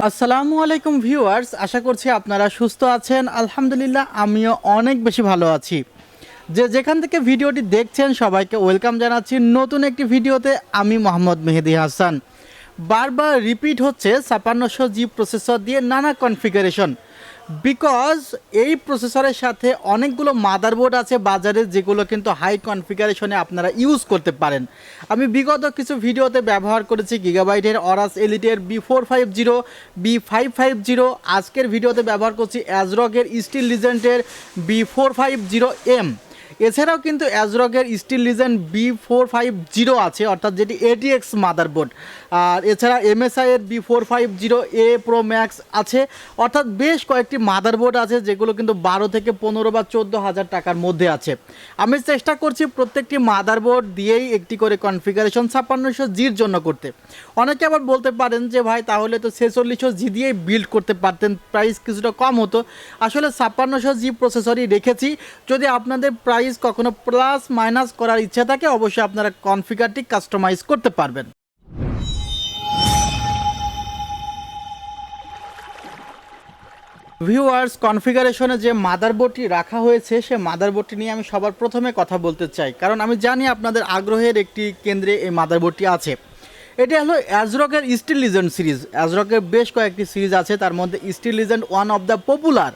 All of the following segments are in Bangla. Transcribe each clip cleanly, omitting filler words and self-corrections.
আসসালামু আলাইকুম ভিউয়ার্স, আশা করছি আপনারা সুস্থ আছেন। আলহামদুলিল্লাহ আমিও অনেক বেশি ভালো আছি। যেখান থেকে ভিডিওটি দেখছেন সবাইকে ওয়েলকাম জানাচ্ছি নতুন একটি ভিডিওতে। আমি মোহাম্মদ মেহেদি হাসান। বারবার রিপিট হচ্ছে 5600G প্রসেসর দিয়ে নানা কনফিগারেশন, বিকজ এই প্রসেসরের সাথে অনেকগুলো মাদারবোর্ড আছে বাজারে যেগুলো কিন্তু হাই কনফিগারেশনে আপনারা ইউজ করতে পারেন। আমি বিগত কিছু ভিডিওতে ব্যবহার করেছি গিগাবাইটের অরাস এলিটের B450, B550। আজকের ভিডিওতে ব্যবহার করছি অ্যাজরকের স্টিল লিজেন্ডের B450M। এছাড়াও কিন্তু অ্যাজরকের স্টিল লিজেন্ড B450 আছে, অর্থাৎ যেটি ATX মাদারবোর্ড। আর এছাড়া MSIয়ের B450A Pro Max আছে, অর্থাৎ বেশ কয়েকটি মাদারবোর্ড আছে যেগুলো কিন্তু 12 থেকে 15 বা 14 হাজার টাকার মধ্যে আছে। আমি চেষ্টা করছি প্রত্যেকটি মাদারবোর্ড দিয়েই একটি করে কনফিগারেশন 5600G'র জন্য করতে। অনেকে আবার বলতে পারেন যে ভাই তাহলে তো 4600G দিয়েই বিল্ড করতে পারতেন, প্রাইস কিছুটা কম হতো। আসলে 5600G প্রসেসরই রেখেছি। যদি আপনাদের প্রাইস কখনো প্লাস মাইনাস করার ইচ্ছা থাকে অবশ্যই আপনারা কনফিগারটি কাস্টমাইজ করতে পারবেন। ভিউয়ার্স, কনফিগারেশনে যে মাদারবোর্ডটি রাখা হয়েছে সে মাদারবোর্ডটি নিয়ে আমি সবার প্রথমে কথা বলতে চাই, কারণ আমি জানি আপনাদের আগ্রহের একটি কেন্দ্রে এই মাদারবোর্ডটি আছে। এটা হলো অ্যাজরকের স্টিল লিজেন্ড সিরিজ। অ্যাজরকের বেশ কয়েকটি সিরিজ আছে, তার মধ্যে steel legend one of the popular,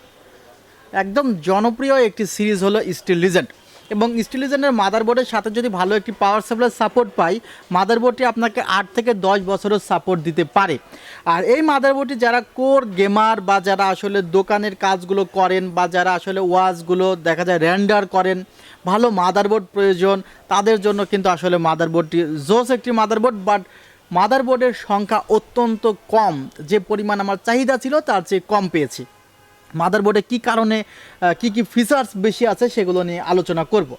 একদম জনপ্রিয় একটি সিরিজ হলো স্টিল লিজেন্ড। এবং স্টিল লিজেন্ডের মাদারবোর্ডের সাথে যদি ভালো একটি পাওয়ার সাপ্লাই সাপোর্ট পাই, মাদারবোর্ডটি আপনাকে 8 থেকে 10 বছরের সাপোর্ট দিতে পারে। আর এই মাদারবোর্ডটি যারা কোর গেমার বা যারা আসলে দোকানের কাজগুলো করেন বা যারা আসলে ওয়াজগুলো দেখা যায় রেন্ডার করেন, ভালো মাদারবোর্ড প্রয়োজন, তাদের জন্য কিন্তু আসলে মাদারবোর্ডটি জোস একটি মাদারবোর্ড। বাট মাদারবোর্ডের সংখ্যা অত্যন্ত কম, যে পরিমাণ আমার চাহিদা ছিল তার চেয়ে কম পেয়েছি। মাদারবোর্ডে কী কারণে কি ফিচার্স বেশি আছে সেগুলো নিয়ে আলোচনা করব।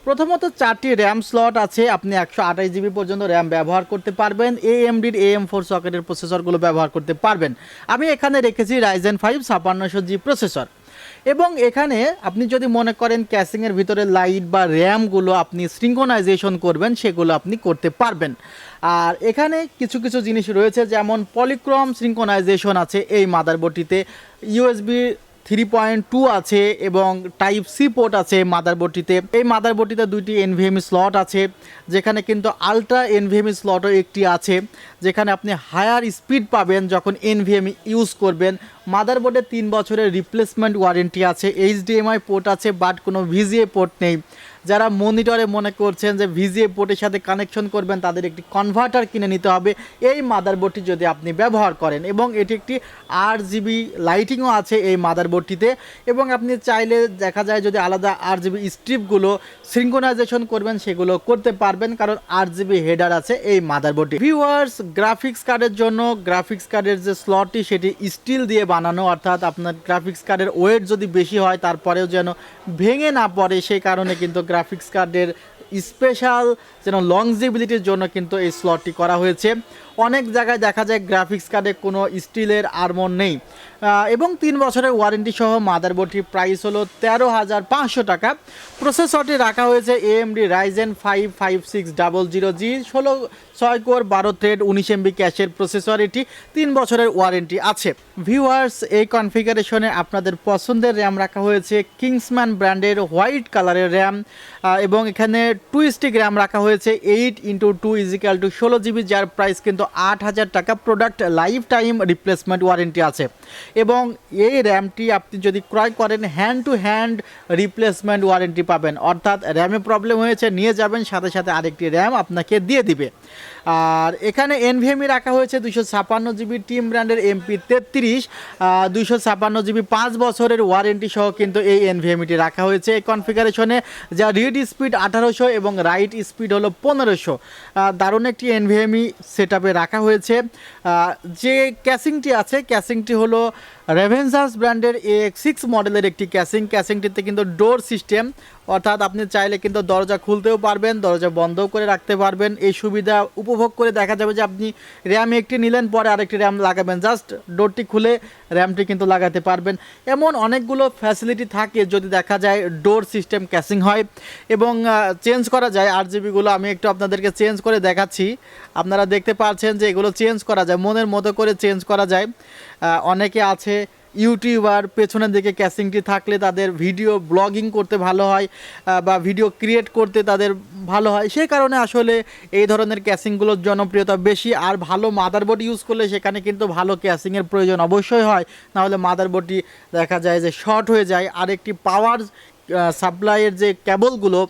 প্রথমত 4টি র্যাম স্লট আছে, আপনি 128GB পর্যন্ত র্যাম ব্যবহার করতে পারবেন। AMDর AM4 সকেটের প্রসেসরগুলো ব্যবহার করতে পারবেন। আমি এখানে রেখেছি Ryzen 5 5600G প্রসেসর। এবং এখানে আপনি যদি মনে করেন ক্যাসিংয়ের ভিতরে লাইট বা র্যামগুলো আপনি সিঙ্ক্রোনাইজেশন করবেন, সেগুলো আপনি করতে পারবেন। আর এখানে কিছু কিছু জিনিস রয়েছে, যেমন পলিক্রম সিঙ্ক্রোনাইজেশন আছে এই মাদারবোর্ডটিতে, USB 3.2 আছে এবং টাইপ সি পোর্ট আছে মাদারবোর্ডটিতে। এই মাদারবোর্ডটিতে 2টি NVme স্লট আছে, যেখানে কিন্তু আলট্রা NVme স্লটও একটি আছে, যেখানে আপনি হায়ার স্পিড পাবেন যখন NVme ইউজ করবেন। মাদারবোর্ডে 3 বছরের রিপ্লেসমেন্ট ওয়ারেন্টি আছে। HDMI পোর্ট আছে, বাট কোনো VGA পোর্ট নেই। যারা মনিটরে মনে করছেন যে VGA পোর্টের সাথে কানেকশন করবেন, তাদের একটি কনভার্টার কিনে নিতে হবে এই মাদারবোর্ডটি যদি আপনি ব্যবহার করেন। এবং এটি একটি RGB লাইটিংও আছে এই মাদারবোর্ডটিতে। এবং আপনি চাইলে দেখা যায় যদি আলাদা RGB স্ট্রিপগুলো সিঙ্ক্রোনাইজেশন করবেন সেগুলো করতে পারবেন, কারণ RGB হেডার আছে এই মাদারবোর্ডটি। ভিউয়ার্স, গ্রাফিক্স কার্ডের জন্য গ্রাফিক্স কার্ডের যে স্লটটি সেটি স্টিল দিয়ে বানানো, অর্থাৎ আপনার গ্রাফিক্স কার্ডের ওয়েট যদি বেশি হয় তারপরেও যেন ভেঙে না পড়ে, সেই কারণে কিন্তু গ্রাফিক্স কার্ডের স্পেশাল যেন লংজিবিলিটির জন্য কিন্তু এই স্লটটি করা হয়েছে। অনেক জায়গায় দেখা যায় গ্রাফিক্স কার্ডে কোনো স্টিলের আর্মর নেই। এবং 3 বছরের ওয়ারেন্টি সহ মাদারবোর্ডটির প্রাইস হলো 13,500 টাকা। প্রসেসরটি রাখা হয়েছে AMD Ryzen 5 5600G 16 core 12 thread 19 MB ক্যাশের প্রসেসর। এটি 3 বছরের ওয়ারেন্টি আছে। ভিউয়ার্স, এই কনফিগারেশনে আপনাদের পছন্দের র্যাম রাখা হয়েছে কিংসম্যান ব্র্যান্ডের হোয়াইট কালারের র্যাম। এবং এখানে 2 স্টিক র্যাম রাখা হয়েছে 8x2 = 16GB, যার প্রাইস কিন্তু 8,000 টাকা। Product life time replacement warranty আছে। এবং এই র্যামটি আপনি যদি ক্রয় করেন hand to hand replacement warranty পাবেন, অর্থাৎ র্যামে প্রবলেম হয়েছে নিয়ে যাবেন, সাথে সাথে আরেকটি র্যাম আপনাকে দিয়ে দিবে। আর এখানে NVme রাখা হয়েছে 256GB টিম ব্র্যান্ডের MP33 256GB 5 বছরের ওয়ারেন্টি সহ কিন্তু এই NVmeটি রাখা হয়েছে এই কনফিগারেশনে, যা রিড স্পিড 1800 এবং রাইট স্পিড হলো 1500। দারুণ একটি NVme সেটআপে রাখা হয়েছে। যে ক্যাসিংটি আছে, ক্যাসিংটি হলো রেভেনজাস ব্র্যান্ডের AX6 মডেলের একটি ক্যাসিংটিতে কিন্তু ডোর সিস্টেম, অর্থাৎ আপনি চাইলে কিন্তু দরজা খুলতেও পারবেন, দরজা বন্ধও করে রাখতে পারবেন। এই সুবিধা উপভোগ করে দেখা যাবে যে আপনি র্যাম একটি নিলেন, পরে আরেকটি র্যাম লাগাবেন, জাস্ট ডোরটি খুলে র্যামটি কিন্তু লাগাতে পারবেন। এমন অনেকগুলো ফ্যাসিলিটি থাকে যদি দেখা যায় ডোর সিস্টেম ক্যাসিং হয় এবং চেঞ্জ করা যায়। RGBগুলো আমি একটু আপনাদেরকে চেঞ্জ করে দেখাচ্ছি, আপনারা দেখতে পাচ্ছেন যে এগুলো চেঞ্জ করা যায়, মনের মতো করে চেঞ্জ করা যায়। অনেকে আছে ইউটিউবার, পেছনের দিকে ক্যাসিংটি থাকলে তাদের ভিডিও ব্লগিং করতে ভালো হয় বা ভিডিও ক্রিয়েট করতে তাদের ভালো হয়, সেই কারণে আসলে এই ধরনের ক্যাসিংগুলোর জনপ্রিয়তা বেশি। আর ভালো মাদারবোর্ড ইউজ করলে সেখানে কিন্তু ভালো ক্যাসিংয়ের প্রয়োজন অবশ্যই হয়, নাহলে মাদারবোর্ডটি দেখা যায় যে শর্ট হয়ে যায়। আর একটি পাওয়ার সাপ্লাইয়ের যে কেবলগুলো,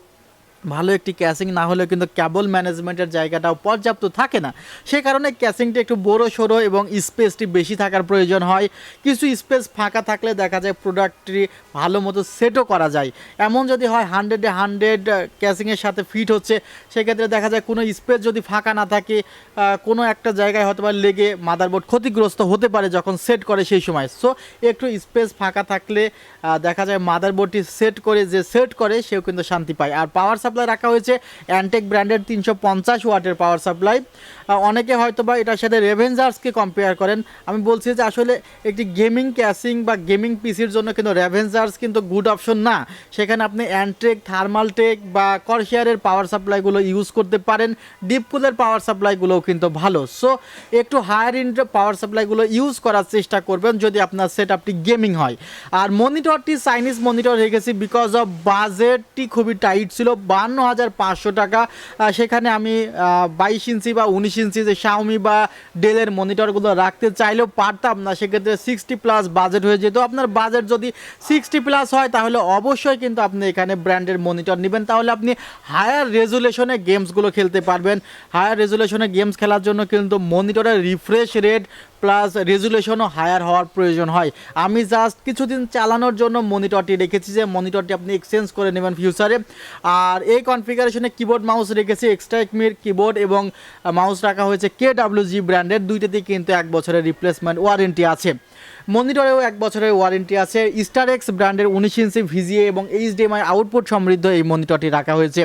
ভালো একটি ক্যাসিং না হলে কিন্তু কেবল ম্যানেজমেন্টের জায়গাটাও পর্যাপ্ত থাকে না, সে কারণে ক্যাসিংটি একটু বড় সড়ো এবং স্পেসটি বেশি থাকার প্রয়োজন হয়। কিছু স্পেস ফাঁকা থাকলে দেখা যায় প্রোডাক্টটি ভালো মতো সেটও করা যায়। এমন যদি হয় 100-এ 100 ক্যাসিংয়ের সাথে ফিট হচ্ছে, সেক্ষেত্রে দেখা যায় কোনো স্পেস যদি ফাঁকা না থাকে, কোনো একটা জায়গায় হয়তো বা লেগে মাদারবোর্ড ক্ষতিগ্রস্ত হতে পারে যখন সেট করে সেই সময়। সো একটু স্পেস ফাঁকা থাকলে দেখা যায় মাদারবোর্ডটি সেট করে যে সেট করে সেও কিন্তু শান্তি পায়। আর পাওয়ার সাপ্লাই রাখা হয়েছে অ্যান্টেক ব্র্যান্ডের 350 ওয়াটের পাওয়ার সাপ্লাই। অনেকে হয়তো বা এটার সাথে রেভেঞ্জার্সকে কম্পেয়ার করেন, আমি বলছি যে আসলে একটি গেমিং ক্যাসিং বা গেমিং পিসির জন্য কিন্তু রেভেঞ্জার্স কিন্তু গুড অপশন না। সেখানে আপনি অ্যান্টেক, থার্মালটেক বা করশিয়ারের পাওয়ার সাপ্লাইগুলো ইউজ করতে পারেন। ডিপকুলের পাওয়ার সাপ্লাইগুলোও কিন্তু ভালো। সো একটু হায়ার ইন্ড পাওয়ার সাপ্লাইগুলো ইউজ করার চেষ্টা করবেন যদি আপনার সেট আপটি গেমিং হয়। আর মনিটরটি চাইনিজ মনিটর রেখেছি বিকজ অফ বাজেটটি খুবই টাইট ছিল, 52,500 টাকা। সেখানে আমি 22 ইঞ্চি বা 19 ইঞ্চি যে শাওমি বা ডেলের মনিটরগুলো রাখতে চাইলেও পারতাম না, সেক্ষেত্রে 60+ বাজেট হয়ে যেত। আপনার বাজেট যদি 60+ হয় তাহলে অবশ্যই কিন্তু আপনি এখানে ব্র্যান্ডের মনিটর নেবেন, তাহলে আপনি হায়ার রেজুলেশনে গেমসগুলো খেলতে পারবেন। হায়ার রেজুলেশনে গেমস খেলার জন্য কিন্তু মনিটরের রিফ্রেশ রেট প্লাস রেজুলেশনও হায়ার হওয়ার প্রয়োজন হয়। আমি জাস্ট কিছুদিন চালানোর জন্য মনিটরটি রেখেছি, যে মনিটরটি আপনি এক্সচেঞ্জ করে নেবেন ফিউচারে। আর এই কনফিগারেশনে কিবোর্ড মাউস রেখেছি Xtrike Me কিবোর্ড এবং মাউস রাখা হয়েছে KWG ব্র্যান্ডের, দুইটাতেই কিন্তু 1 বছরের রিপ্লেসমেন্ট ওয়ারেন্টি আছে। মনিটরেও 1 বছরের ওয়ারেন্টি আছে। Starex ব্র্যান্ডের 19 ইঞ্চি VGA এবং HDMI আউটপুট সমৃদ্ধ এই মনিটরটি রাখা হয়েছে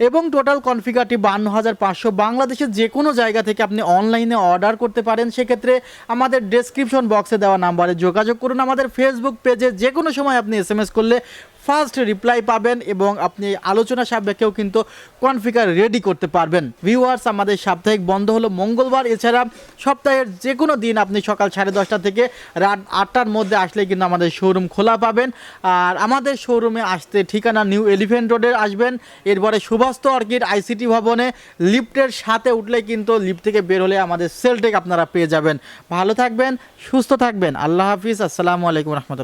এবং টোটাল কনফিগারটি 52,500। বাংলাদেশের যে কোনো জায়গা থেকে আপনি অনলাইনে অর্ডার করতে পারেন, সেক্ষেত্রে আমাদের ডেসক্রিপশন বক্সে দেওয়া নাম্বারে যোগাযোগ করুন। আমাদের ফেসবুক পেজে যে কোনো সময় আপনি SMS করলে ফার্স্ট রিপ্লাই পাবেন এবং আপনি আলোচনা সাপেক্ষেও কিন্তু কনফিগার রেডি করতে পারবেন। ভিউয়ার্স, আমাদের সাপ্তাহিক বন্ধ হলো মঙ্গলবার, এছাড়া সপ্তাহের যে কোনো দিন আপনি সকাল 10:30 থেকে রাত 8টার মধ্যে আসলে কিন্তু আমাদের শোরুম খোলা পাবেন। আর আমাদের শোরুমে আসতে ঠিকানা নিউ এলিফ্যান্ট রোডে আসবেন, এরপরে সুভাস্তু অর্কিড ICT ভবনে লিফটের সাথে উঠলে কিন্তু লিফট থেকে বের হলে আমাদের সেলটেক আপনারা পেয়ে যাবেন। ভালো থাকবেন, সুস্থ থাকবেন, আল্লাহ হাফিজ, আসসালামু আলাইকুম রহমতুল্লাহ।